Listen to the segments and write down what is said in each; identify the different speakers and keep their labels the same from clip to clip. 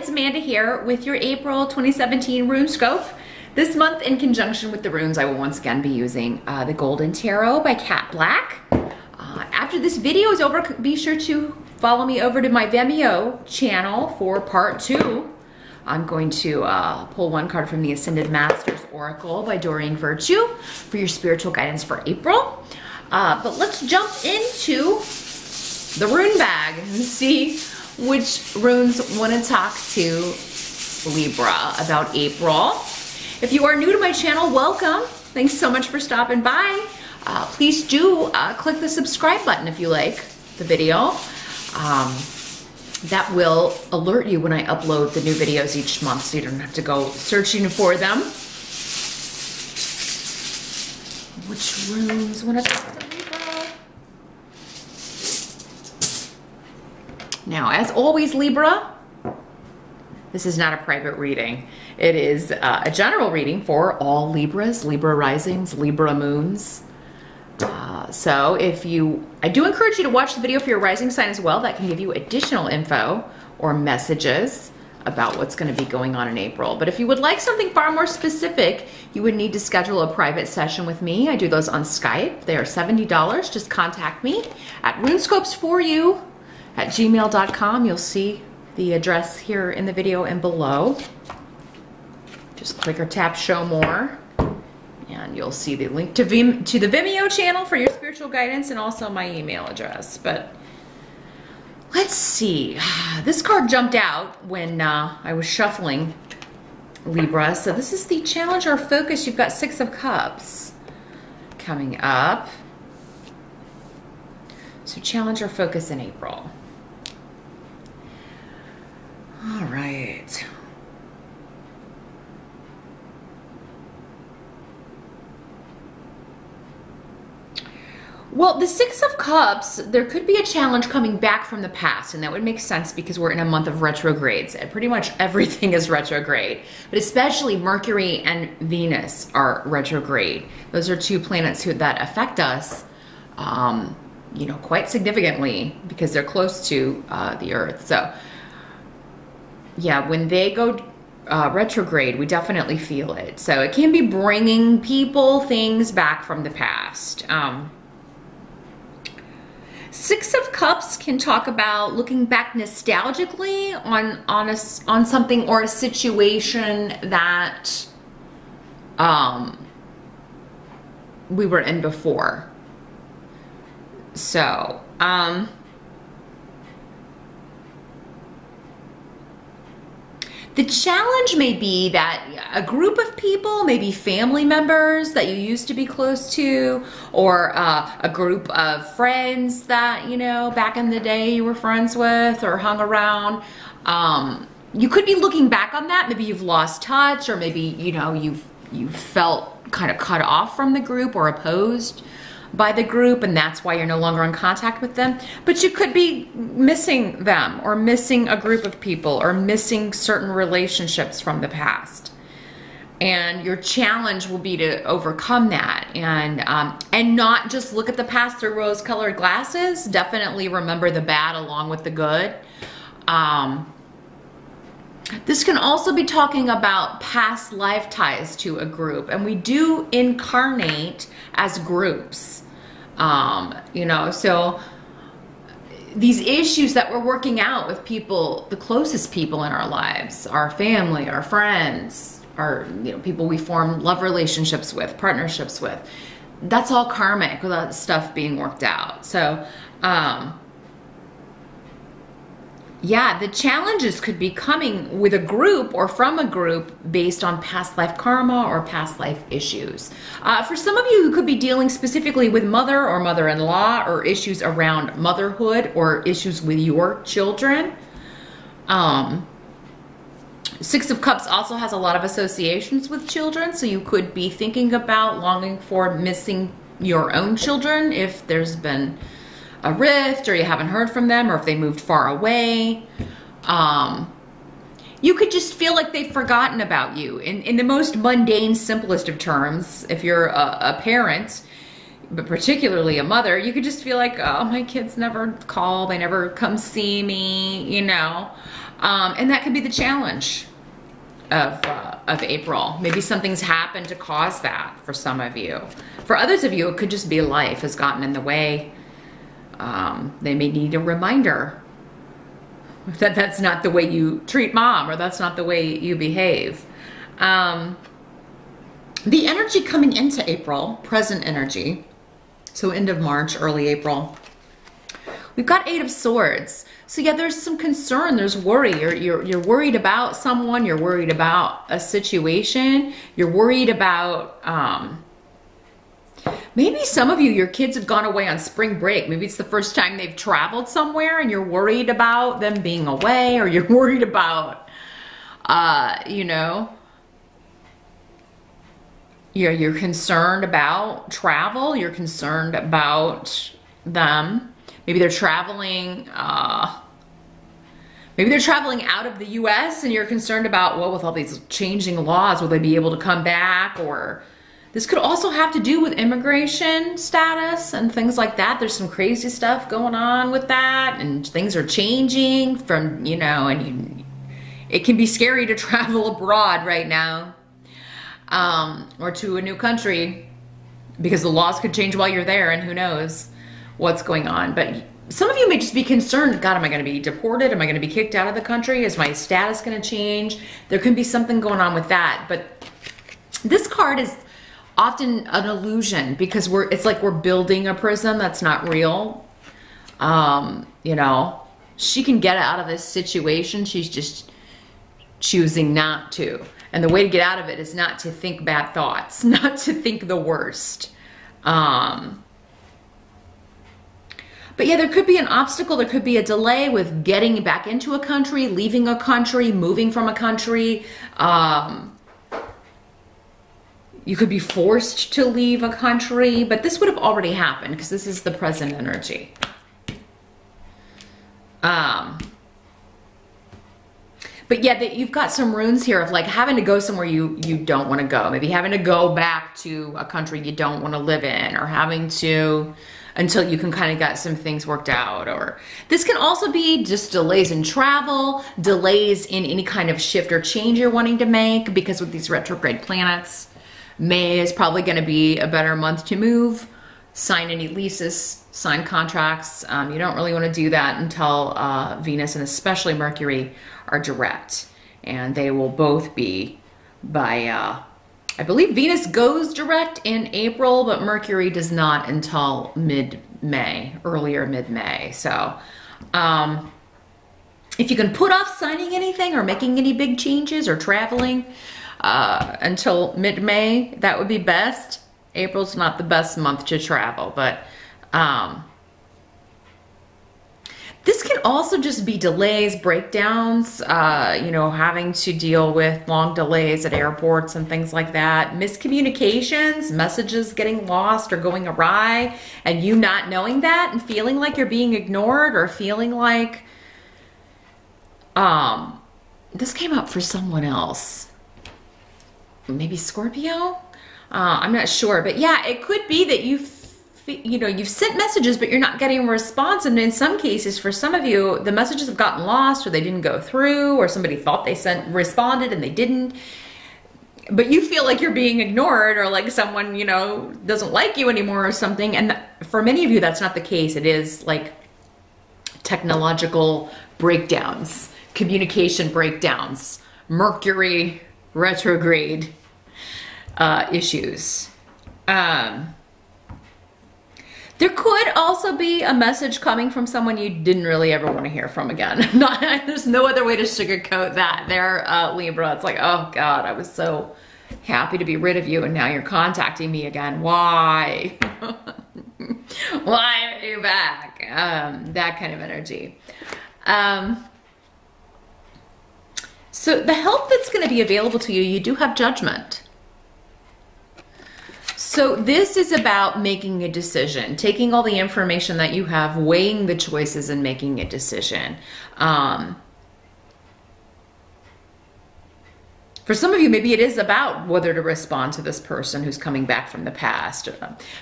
Speaker 1: it's Amanda here with your April 2017 Runescope. This month, in conjunction with the runes, I will once again be using the Golden Tarot by Cat Black. After this video is over, be sure to follow me over to my Vimeo channel for part 2. I'm going to pull one card from the Ascended Masters Oracle by Doreen Virtue for your spiritual guidance for April. But let's jump into the rune bag and see which runes want to talk to Libra about April. If you are new to my channel, welcome. Thanks so much for stopping by. Please do click the subscribe button if you like the video. That will alert you when I upload the new videos each month, so you don't have to go searching for them. Which runes want to talk to Libra? Now, as always, Libra, this is not a private reading. It is a general reading for all Libras, Libra risings, Libra moons. So I do encourage you to watch the video for your rising sign as well. That can give you additional info or messages about what's going to be going on in April. But if you would like something far more specific, you would need to schedule a private session with me. I do those on Skype. They are $70. Just contact me at runescopesforyou@gmail.com. You'll see the address here in the video and below. Just click or tap show more, and you'll see the link to the Vimeo channel for your spiritual guidance and also my email address. But let's see. This card jumped out when I was shuffling Libra. So this is the challenge or focus. You've got 6 of Cups coming up. So challenge or focus in April. All right. Well, the 6 of Cups, there could be a challenge coming back from the past, and that would make sense because we're in a month of retrogrades. Pretty much everything is retrograde, but especially Mercury and Venus are retrograde. Those are 2 planets that affect us, you know, quite significantly because they're close to the Earth. So, yeah, when they go retrograde, we definitely feel it. So it can be bringing people, things back from the past. 6 of Cups can talk about looking back nostalgically on something or a situation that we were in before. So the challenge may be that a group of people, maybe family members that you used to be close to, or a group of friends that, you know, back in the day you were friends with or hung around. You could be looking back on that. Maybe you've lost touch, or maybe, you know, you've felt kind of cut off from the group or opposed by the group, and that's why you're no longer in contact with them. But you could be missing them, or missing a group of people, or missing certain relationships from the past. And your challenge will be to overcome that and not just look at the past through rose-colored glasses. Definitely remember the bad along with the good. This can also be talking about past life ties to a group, and we do incarnate as groups. You know, so these issues that we're working out with people, the closest people in our lives, our family, our friends, our, you know, people we form love relationships with, partnerships with, that's all karmic without stuff being worked out. So, yeah, the challenges could be coming with a group or from a group based on past life karma or past life issues. For some of you who could be dealing specifically with mother or mother-in-law, or issues around motherhood, or issues with your children. 6 of Cups also has a lot of associations with children, so you could be thinking about longing for missing your own children if there's been a rift, or you haven't heard from them, or if they moved far away. You could just feel like they've forgotten about you. In the most mundane, simplest of terms, if you're a parent, but particularly a mother, you could just feel like, oh, my kids never call, they never come see me, you know. And that could be the challenge of April. Maybe something's happened to cause that for some of you. For others of you, it could just be life has gotten in the way. They may need a reminder that that's not the way you treat mom, or that's not the way you behave. The energy coming into April, present energy, so end of March, early April, we've got 8 of Swords. So yeah, there's some concern, there's worry. You're worried about someone, you're worried about a situation, you're worried about, maybe some of you, your kids have gone away on spring break. Maybe it's the first time they've traveled somewhere and you're worried about them being away, or you're worried about, you know, you're concerned about travel, you're concerned about them. Maybe they're traveling, maybe they're traveling out of the US and you're concerned about, well, with all these changing laws, will they be able to come back? Or this could also have to do with immigration status and things like that. There's some crazy stuff going on with that, and things are changing from, you know, and it can be scary to travel abroad right now, or to a new country, because the laws could change while you're there, and who knows what's going on. But some of you may just be concerned, God, am I going to be deported? Am I going to be kicked out of the country? Is my status going to change? There can be something going on with that. But this card is often an illusion, because it's like we're building a prison that's not real. You know, she can get out of this situation. She's just choosing not to. And the way to get out of it is not to think bad thoughts, not to think the worst. But yeah, there could be an obstacle, there could be a delay with getting back into a country, leaving a country, moving from a country. You could be forced to leave a country, but this would have already happened because this is the present energy. But yeah, you've got some runes here of like having to go somewhere you don't want to go. Maybe having to go back to a country you don't want to live in, or having to, until you can kind of get some things worked out. Or this can also be just delays in travel, delays in any kind of shift or change you're wanting to make, because with these retrograde planets, May is probably going to be a better month to move, sign any leases, sign contracts. You don't really want to do that until Venus and especially Mercury are direct. And they will both be by, I believe Venus goes direct in April, but Mercury does not until mid-May, earlier mid-May. So if you can put off signing anything or making any big changes or traveling until mid-May, that would be best. April's not the best month to travel, but this can also just be delays, breakdowns, you know, having to deal with long delays at airports and things like that. Miscommunications, messages getting lost or going awry, and you not knowing that and feeling like you're being ignored, or feeling like, this came up for someone else. Maybe Scorpio? I'm not sure, but yeah, it could be that you've sent messages, but you're not getting a response. And in some cases, for some of you, the messages have gotten lost, or they didn't go through, or somebody thought they responded and they didn't. But you feel like you're being ignored, or like someone, you know, doesn't like you anymore or something. And for many of you, that's not the case. It is like technological breakdowns, communication breakdowns, Mercury retrograde issues. There could also be a message coming from someone you didn't really ever want to hear from again. There's no other way to sugarcoat that there, Libra. It's like, oh God, I was so happy to be rid of you, and now you're contacting me again. Why? Why are you back? That kind of energy. So the help that's going to be available to you, you do have Judgment. So this is about making a decision, taking all the information that you have, weighing the choices and making a decision. For some of you, maybe it is about whether to respond to this person who's coming back from the past.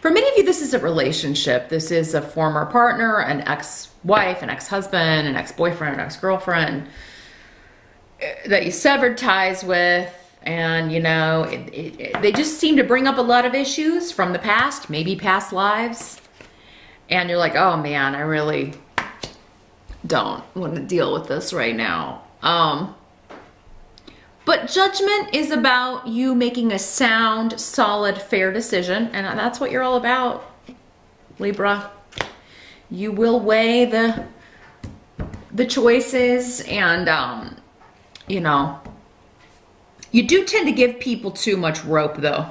Speaker 1: For many of you, this is a relationship. This is a former partner, an ex-wife, an ex-husband, an ex-boyfriend, an ex-girlfriend. that you severed ties with. And, you know, they just seem to bring up a lot of issues from the past, maybe past lives. And you're like, oh man, I really don't want to deal with this right now. But judgment is about you making a sound, solid, fair decision. And that's what you're all about, Libra. You will weigh the choices, and, you know, you do tend to give people too much rope, though.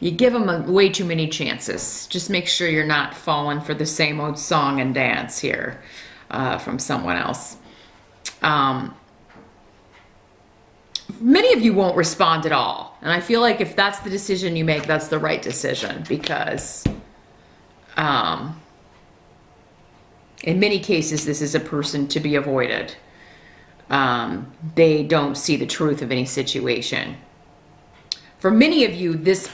Speaker 1: You give them way too many chances. Just make sure you're not falling for the same old song and dance here from someone else. Many of you won't respond at all. And I feel like if that's the decision you make, that's the right decision, because in many cases, this is a person to be avoided. They don't see the truth of any situation. For many of you, this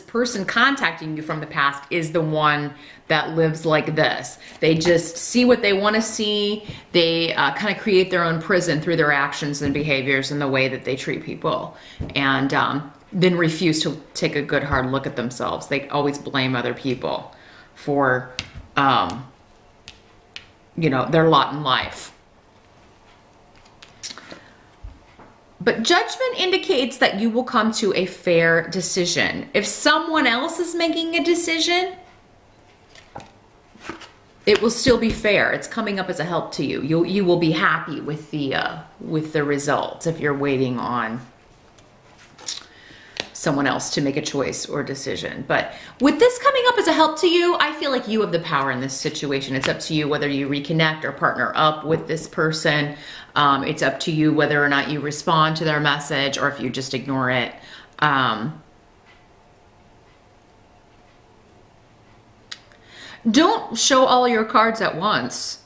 Speaker 1: person contacting you from the past is the one that lives like this. They just see what they want to see. They kind of create their own prison through their actions and behaviors and the way that they treat people, and then refuse to take a good hard look at themselves. They always blame other people for, you know, their lot in life. But judgment indicates that you will come to a fair decision. If someone else is making a decision, it will still be fair. It's coming up as a help to you. You will be happy with the results if you're waiting on someone else to make a choice or decision. But with this coming up as a help to you, I feel like you have the power in this situation. It's up to you whether you reconnect or partner up with this person. It's up to you whether or not you respond to their message or if you just ignore it. Don't show all your cards at once,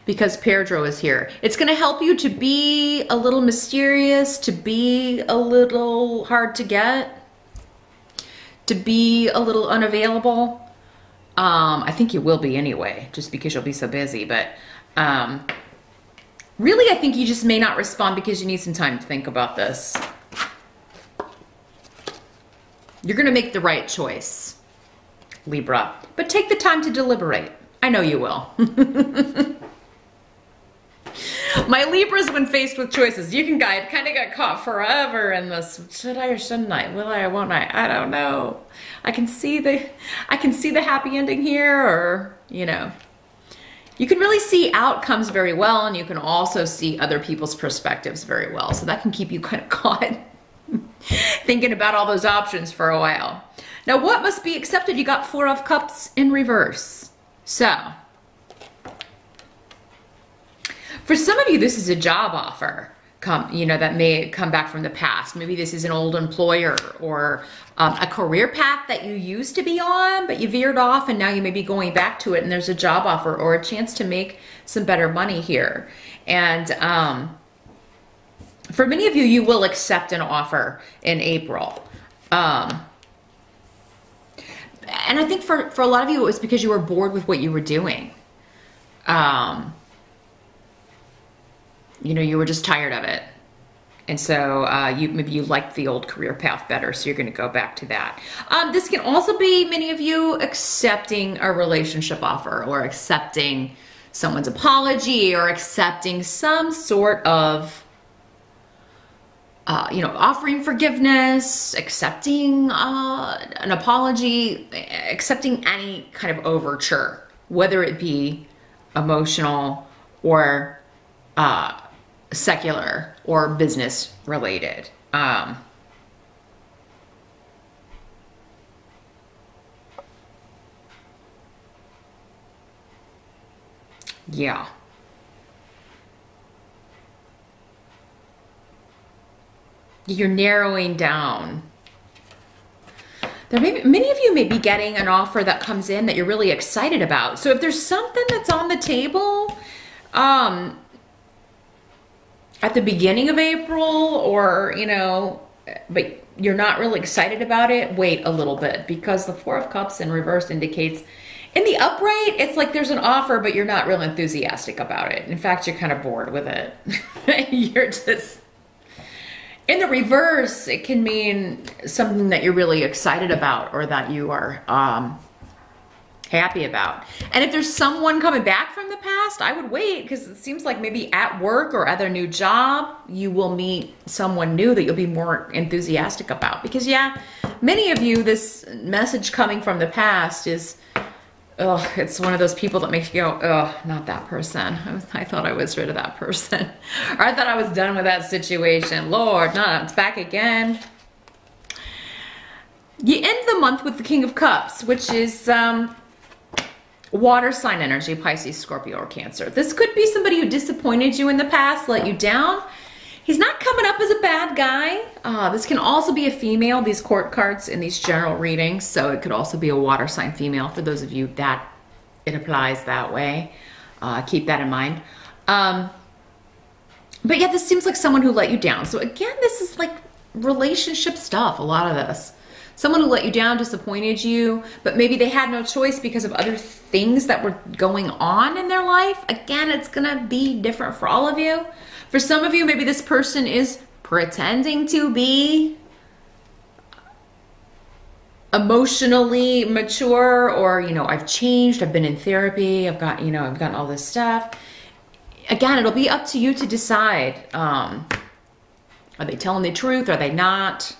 Speaker 1: because Pedro is here. It's going to help you to be a little mysterious, to be a little hard to get, to be a little unavailable. I think you will be anyway, just because you'll be so busy. But really, I think you just may not respond because you need some time to think about this. You're going to make the right choice, Libra, but take the time to deliberate. I know you will. My Libras, when faced with choices, you can kind of get caught forever in this. Should I or shouldn't I? Will I or won't I? I don't know. I can see the happy ending here, or, you know. You can really see outcomes very well, and you can also see other people's perspectives very well. So that can keep you kind of caught thinking about all those options for a while. Now, what must be accepted? You got Four of Cups in reverse. So, for some of you, this is a job offer, that may come back from the past. Maybe this is an old employer, or a career path that you used to be on, but you veered off and now you may be going back to it, and there's a job offer or a chance to make some better money here. And for many of you, you will accept an offer in April. And I think for a lot of you, it was because you were bored with what you were doing. You were just tired of it. And so maybe you liked the old career path better, so you're going to go back to that. This can also be many of you accepting a relationship offer, or accepting someone's apology, or accepting some sort of, offering forgiveness, accepting an apology, accepting any kind of overture, whether it be emotional or secular or business related. Yeah. You're narrowing down. Many of you may be getting an offer that comes in that you're really excited about. So if there's something that's on the table, at the beginning of April, or, but you're not really excited about it, wait a little bit, because the Four of Cups in reverse indicates In the upright, it's like there's an offer, but you're not real enthusiastic about it. In fact, you're kind of bored with it. You're just... In the reverse, it can mean something that you're really excited about or that you are happy about. And if there's someone coming back from the past, I would wait, because it seems like maybe at work or at a new job, you will meet someone new that you'll be more enthusiastic about. Because yeah, many of you, this message coming from the past is, oh, it's one of those people that makes you go, oh, not that person. I thought I was rid of that person. Or I thought I was done with that situation. Lord, no, it's back again. You end the month with the King of Cups, which is water sign energy, Pisces, Scorpio, or Cancer. This could be somebody who disappointed you in the past, let you down. He's not coming up as a bad guy. This can also be a female, these court cards in these general readings. So it could also be a water sign female for those of you that it applies that way. Keep that in mind. But yeah, this seems like someone who let you down. So again, this is like relationship stuff, a lot of this. Someone who let you down, disappointed you, but maybe they had no choice because of other things that were going on in their life. Again, it's gonna be different for all of you. For some of you, maybe this person is pretending to be emotionally mature, or, you know, I've changed, I've been in therapy, I've gotten all this stuff. Again, it'll be up to you to decide. Are they telling the truth? Are they not?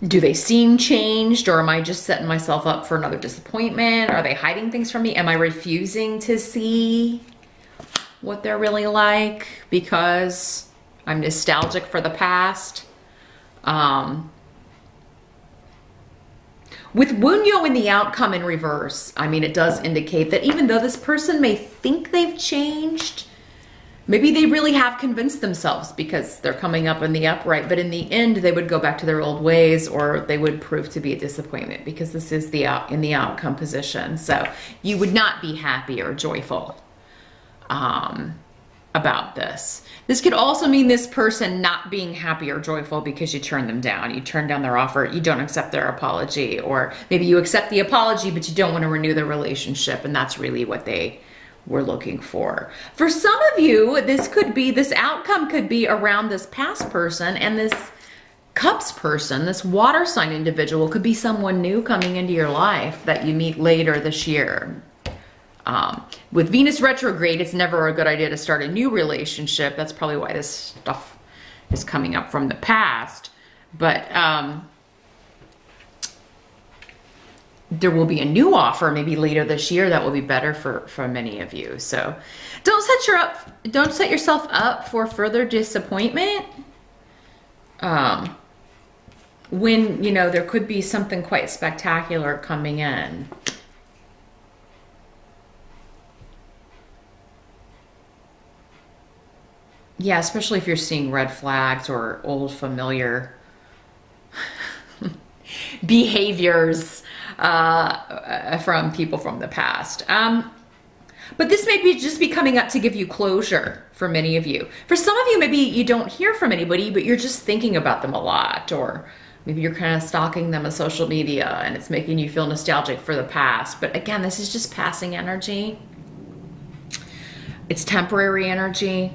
Speaker 1: Do they seem changed, or am I just setting myself up for another disappointment? Are they hiding things from me? Am I refusing to see what they're really like because I'm nostalgic for the past? With Wunyo in the outcome in reverse, I mean, it does indicate that even though this person may think they've changed, maybe they really have convinced themselves because they're coming up in the upright, but in the end, they would go back to their old ways, or they would prove to be a disappointment, because this is in the outcome position. So you would not be happy or joyful about this. This could also mean this person not being happy or joyful because you turned them down. You turned down their offer. You don't accept their apology, or maybe you accept the apology, but you don't want to renew the relationship, and that's really what they we're looking for. For some of you, this outcome could be around this past person, and this Cups person, this water sign individual, could be someone new coming into your life that you meet later this year. With Venus retrograde, it's never a good idea to start a new relationship. That's probably why this stuff is coming up from the past. But there will be a new offer maybe later this year that will be better for many of you. So don't set yourself up for further disappointment when, you know, there could be something quite spectacular coming in. Yeah, especially if you're seeing red flags or old familiar behaviors from people from the past. But this may just be coming up to give you closure for many of you. For some of you, maybe you don't hear from anybody, but you're just thinking about them a lot, or maybe you're kind of stalking them on social media and it's making you feel nostalgic for the past. But again, this is just passing energy. It's temporary energy.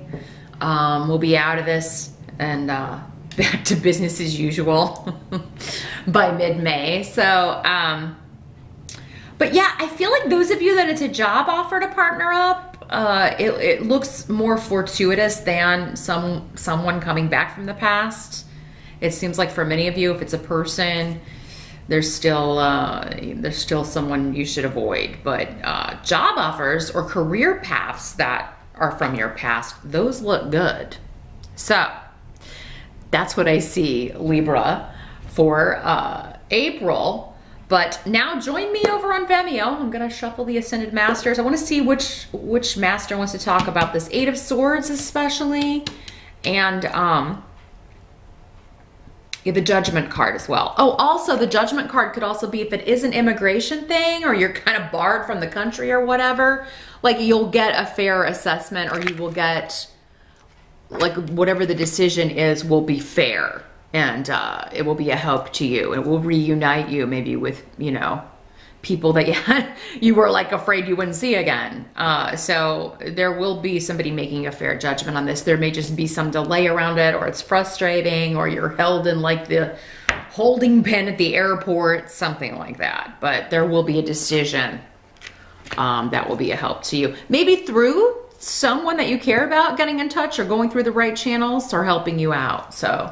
Speaker 1: We'll be out of this and back to business as usual by mid-May. So, but yeah, I feel like those of you that it's a job offer to partner up, it looks more fortuitous than someone coming back from the past. It seems like for many of you, if it's a person, there's still someone you should avoid. But job offers or career paths that are from your past, those look good. So that's what I see, Libra, for April. But now join me over on Vimeo. I'm gonna shuffle the Ascended Masters. I wanna see which master wants to talk about this Eight of Swords especially, and yeah, the Judgment card as well. Oh, also the Judgment card could also be if it is an immigration thing, or you're kind of barred from the country or whatever, like you'll get a fair assessment, or you will get, like, whatever the decision is will be fair, and it will be a help to you. It will reunite you maybe with, you know, people that you were like afraid you wouldn't see again. So there will be somebody making a fair judgment on this. There may just be some delay around it, or it's frustrating, or you're held in like the holding pen at the airport, something like that. But there will be a decision that will be a help to you. Maybe through someone that you care about getting in touch, or going through the right channels, or helping you out. So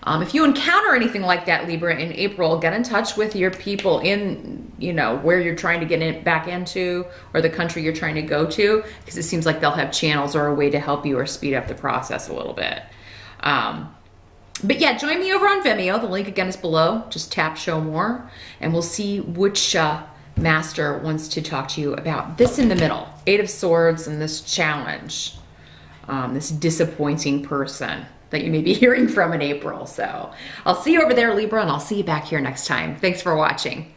Speaker 1: if you encounter anything like that, Libra, in April, get in touch with your people in, you know, where you're trying to get back into, or the country you're trying to go to, because it seems like they'll have channels or a way to help you or speed up the process a little bit. But yeah, join me over on Vimeo. The link again is below. Just tap show more, and we'll see which master wants to talk to you about this in the middle. 8 of Swords and this challenge, this disappointing person that you may be hearing from in April. So I'll see you over there, Libra, and I'll see you back here next time. Thanks for watching.